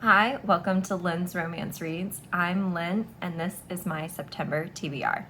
Hi, welcome to Lynn's Romance Reads. I'm Lynn, and this is my September TBR.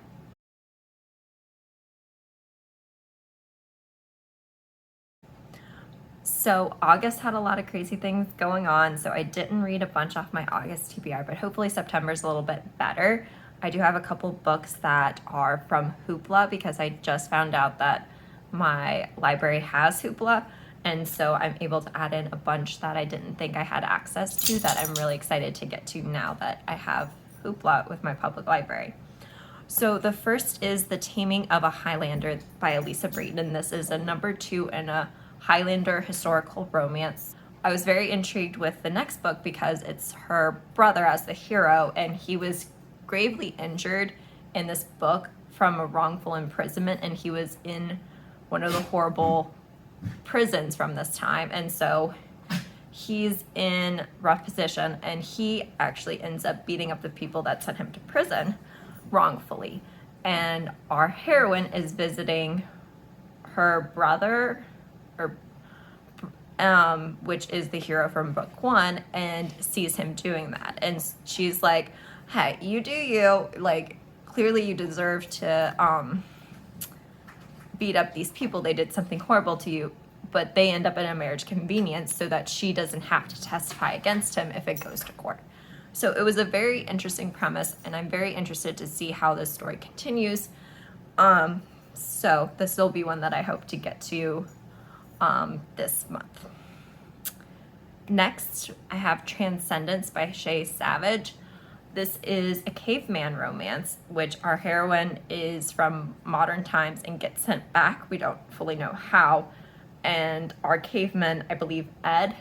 So August had a lot of crazy things going on, so I didn't read a bunch off my August TBR, but hopefully September's a little bit better. I do have a couple books that are from Hoopla because I just found out that my library has Hoopla, and so I'm able to add in a bunch that I didn't think I had access to that I'm really excited to get to now that I have Hoopla with my public library. So the first is The Taming of a Highlander by Elisa Braden. This is a number 2 in a Highlander historical romance. I was very intrigued with the next book because it's her brother as the hero, and he was gravely injured in this book from a wrongful imprisonment, and he was in one of the horrible prisons from this time, and so he's in rough position, and he actually ends up beating up the people that sent him to prison wrongfully. And our heroine is visiting her brother, or which is the hero from book 1, and sees him doing that, and she's like, hey, you do you, like, clearly you deserve to beat up these people, they did something horrible to you, but they end up in a marriage convenience so that she doesn't have to testify against him if it goes to court. So it was a very interesting premise, and I'm very interested to see how this story continues. So this will be one that I hope to get to this month. Next, I have Transcendence by Shay Savage. This is a caveman romance, which our heroine is from modern times and gets sent back. We don't fully know how. And our caveman, I believe Ed,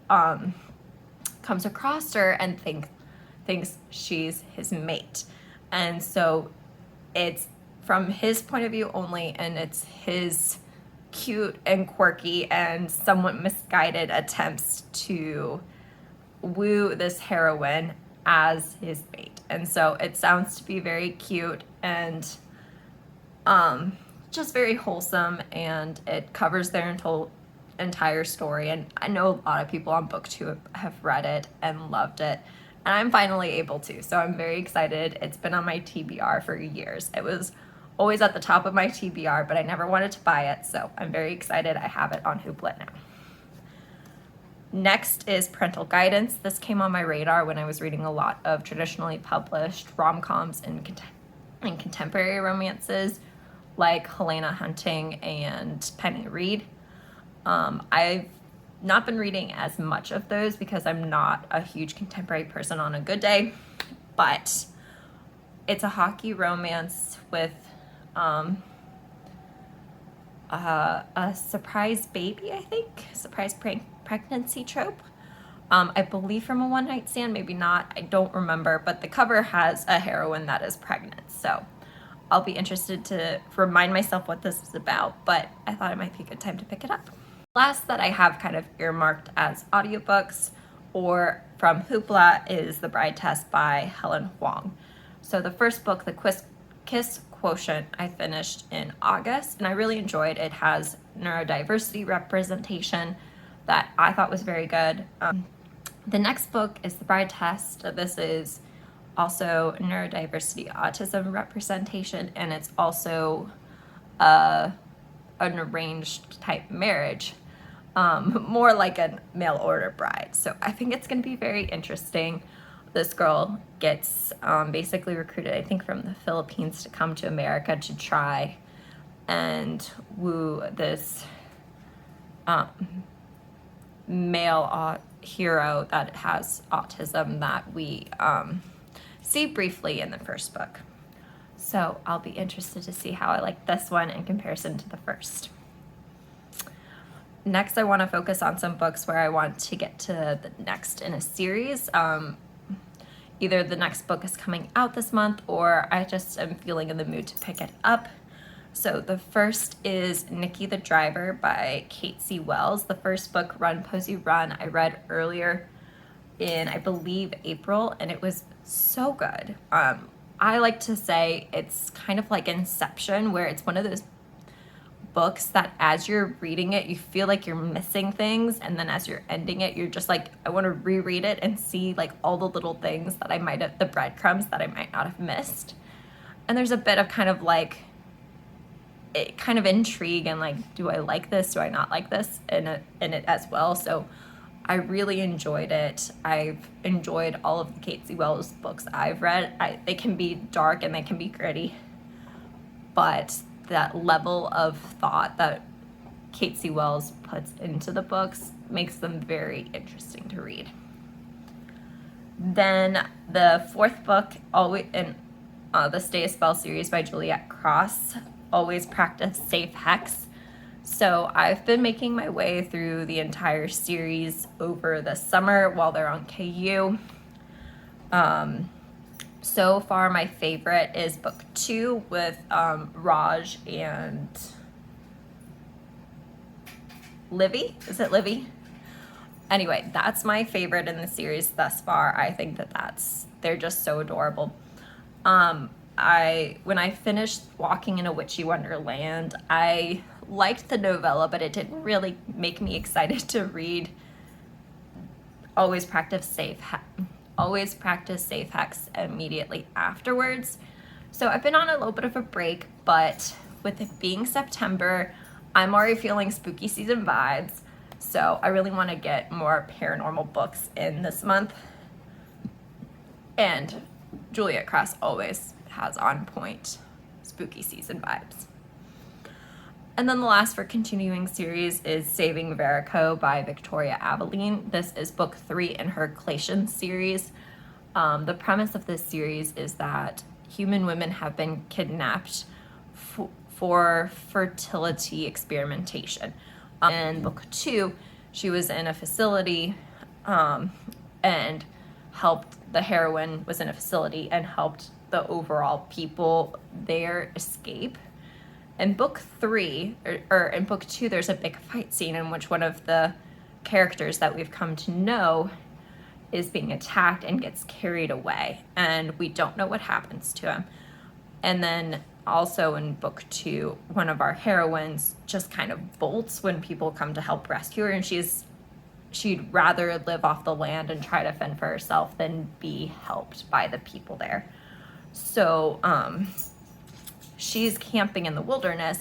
comes across her and thinks she's his mate. And so it's from his point of view only, and it's his cute and quirky and somewhat misguided attempts to woo this heroine as his mate. And so it sounds to be very cute and just very wholesome, and it covers their entire story. And I know a lot of people on book 2 have read it and loved it, and I'm finally able to, so I'm very excited. It's been on my TBR for years. It was always at the top of my TBR, but I never wanted to buy it, so I'm very excited I have it on Hoopla now. Next is Parental Guidance. This came on my radar when I was reading a lot of traditionally published rom-coms and contemporary romances like Helena Hunting and Penny Reed. I've not been reading as much of those because I'm not a huge contemporary person on a good day, but it's a hockey romance with a surprise baby, I think, surprise pregnancy trope. I believe from a one-night stand, maybe not, I don't remember, but the cover has a heroine that is pregnant, so I'll be interested to remind myself what this is about, but I thought it might be a good time to pick it up. Last that I have kind of earmarked as audiobooks or from Hoopla is The Bride Test by Helen Hoang. So the first book, The Kiss Quotient, I finished in August, and I really enjoyed it. It has neurodiversity representation that I thought was very good. The next book is The Bride Test. This is also neurodiversity autism representation, and it's also an arranged type marriage, more like a mail order bride. So I think it's going to be very interesting. This girl gets basically recruited, I think, from the Philippines to come to America to try and woo this male hero that has autism that we see briefly in the first book. So I'll be interested to see how I like this one in comparison to the first. Next, I want to focus on some books where I want to get to the next in a series. Either the next book is coming out this month, or I just am feeling in the mood to pick it up. So the first is Nicky the Driver by Cate C. Wells. The first book, Run Posey Run, I read earlier in, I believe, April, and it was so good. I like to say it's kind of like Inception, where it's one of those books that as you're reading it, you feel like you're missing things. And then as you're ending it, you're just like, I want to reread it and see like all the little things that I might have, the breadcrumbs that I might not have missed. And there's a bit of kind of like, kind of intrigue and like, do I like this? Do I not like this in it as well? So I really enjoyed it. I've enjoyed all of the Cate Wells books I've read. They can be dark and they can be gritty, but that level of thought that Cate Wells puts into the books makes them very interesting to read. Then the fourth book, always in the Stay a Spell series by Juliette Cross, Always Practice Safe Hex. So I've been making my way through the entire series over the summer while they're on KU. So far, my favorite is book 2 with Raj and Livy. Is it Livy? Anyway, that's my favorite in the series thus far. I think they're just so adorable. When I finished Walking in a Witchy Wonderland, I liked the novella, but it didn't really make me excited to read Always Practice Safe Hex immediately afterwards. So I've been on a little bit of a break, but with it being September, I'm already feeling spooky season vibes. So I really want to get more paranormal books in this month. And Juliette Cross always has on point spooky season vibes. And then the last for continuing series is Saving Verakko by Victoria Aveline. This is book 3 in her Clatian series. The premise of this series is that human women have been kidnapped for fertility experimentation. In book 2, she was in a facility and the heroine was in a facility and helped the overall people there escape. In book 3, or in book 2, there's a big fight scene in which one of the characters that we've come to know is being attacked and gets carried away, and we don't know what happens to him. And then also in book 2, one of our heroines just kind of bolts when people come to help rescue her, and she'd rather live off the land and try to fend for herself than be helped by the people there. So she's camping in the wilderness,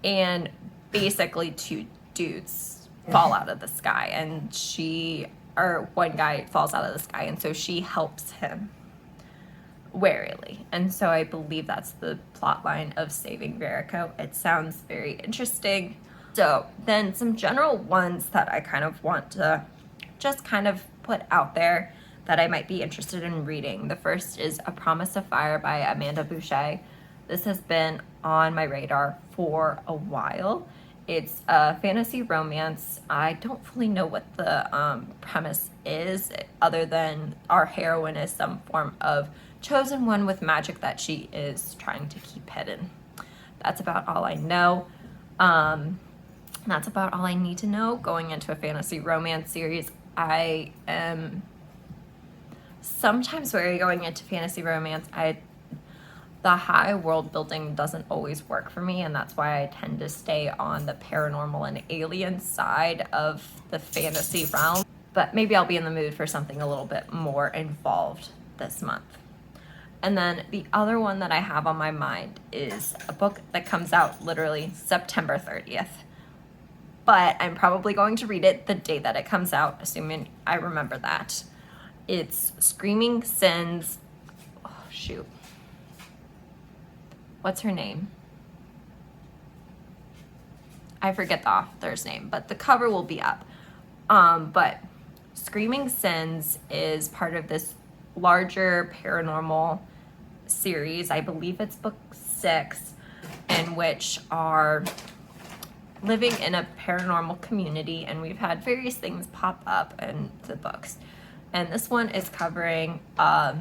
and basically 2 dudes fall out of the sky, and one guy falls out of the sky, and so she helps him warily. And so I believe that's the plot line of Saving Verakko. It sounds very interesting. So then some general ones that I kind of want to just kind of put out there that I might be interested in reading. The first is A Promise of Fire by Amanda Bouchet. This has been on my radar for a while. It's a fantasy romance. I don't fully know what the premise is, other than our heroine is some form of chosen one with magic that she is trying to keep hidden. That's about all I know. That's about all I need to know going into a fantasy romance series. I am sometimes wary going into fantasy romance. The high world building doesn't always work for me, and that's why I tend to stay on the paranormal and alien side of the fantasy realm. But maybe I'll be in the mood for something a little bit more involved this month. And then the other one that I have on my mind is a book that comes out literally September 30th. But I'm probably going to read it the day that it comes out, assuming I remember that. It's Screaming Sins. Oh, shoot. What's her name? I forget the author's name, but the cover will be up. But Screaming Sins is part of this larger paranormal series. I believe it's book 6, in which are living in a paranormal community, and we've had various things pop up in the books. And this one is covering a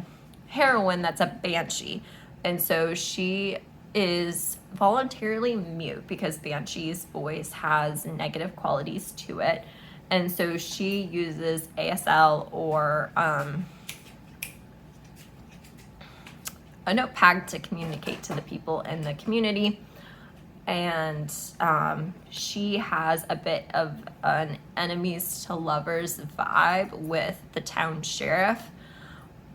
heroine that's a banshee. And so she is voluntarily mute because Banshee's voice has negative qualities to it. And so she uses ASL or a notepad to communicate to the people in the community. and she has a bit of an enemies to lovers vibe with the town sheriff.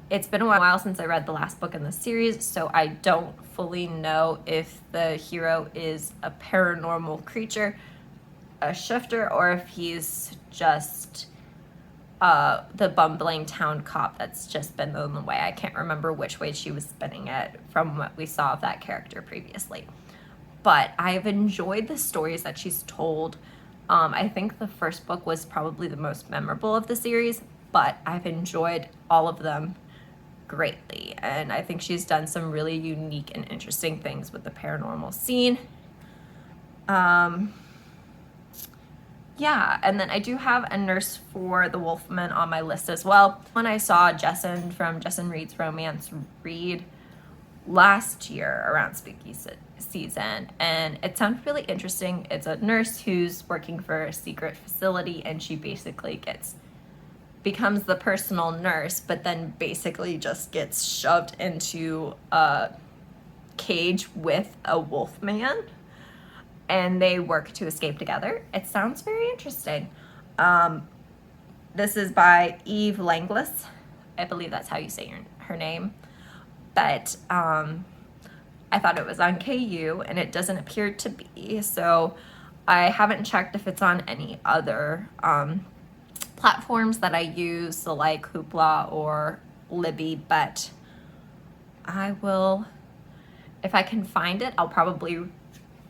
It's been a while since I read the last book in the series, so I don't fully know if the hero is a paranormal creature, a shifter, or if he's just the bumbling town cop that's just been thrown away. I can't remember which way she was spinning it from what we saw of that character previously. But I've enjoyed the stories that she's told. I think the first book was probably the most memorable of the series, but I've enjoyed all of them greatly. And I think she's done some really unique and interesting things with the paranormal scene. Yeah, and then I do have a nurse for the Wolfman on my list as well. When I saw Jesson from Jesson Reads Romance read last year around spooky season, and it sounded really interesting. It's a nurse who's working for a secret facility, and she basically becomes the personal nurse, but then basically just gets shoved into a cage with a Wolfman, and they work to escape together. It sounds very interesting. This is by Eve Langlais. I believe that's how you say her name. But I thought it was on KU, and it doesn't appear to be. So I haven't checked if it's on any other platforms that I use, so like Hoopla or Libby, but I will, if I can find it, I'll probably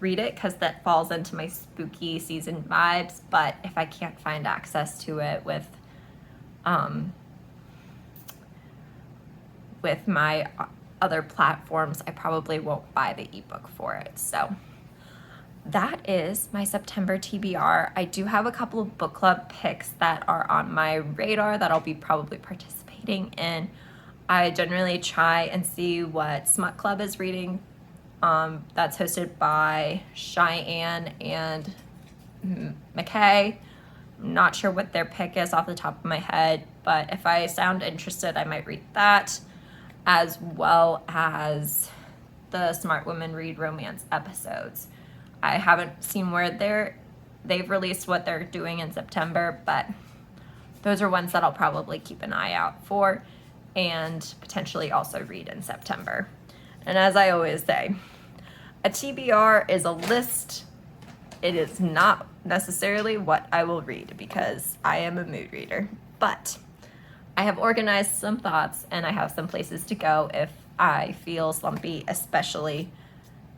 read it because that falls into my spooky season vibes. But if I can't find access to it with my other platforms, I probably won't buy the ebook for it. So that is my September TBR. I do have a couple of book club picks that are on my radar that I'll be probably participating in. I generally try and see what Smut Club is reading. That's hosted by Cheyenne and McKay. I'm not sure what their pick is off the top of my head, but if I sound interested, I might read that, as well as the Smart Women Read Romance episodes. I haven't seen where they've released what they're doing in September, but those are ones that I'll probably keep an eye out for and potentially also read in September. And as I always say, a TBR is a list. It is not necessarily what I will read because I am a mood reader, but I have organized some thoughts and I have some places to go if I feel slumpy, especially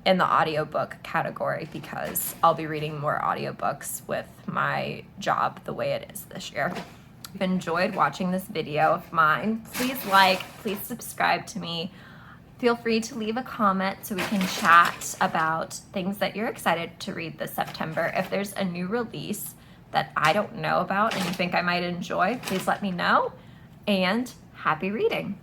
in the audiobook category, because I'll be reading more audiobooks with my job the way it is this year. If you've enjoyed watching this video of mine, please like, please subscribe to me. Feel free to leave a comment so we can chat about things that you're excited to read this September. If there's a new release that I don't know about and you think I might enjoy, please let me know. And happy reading.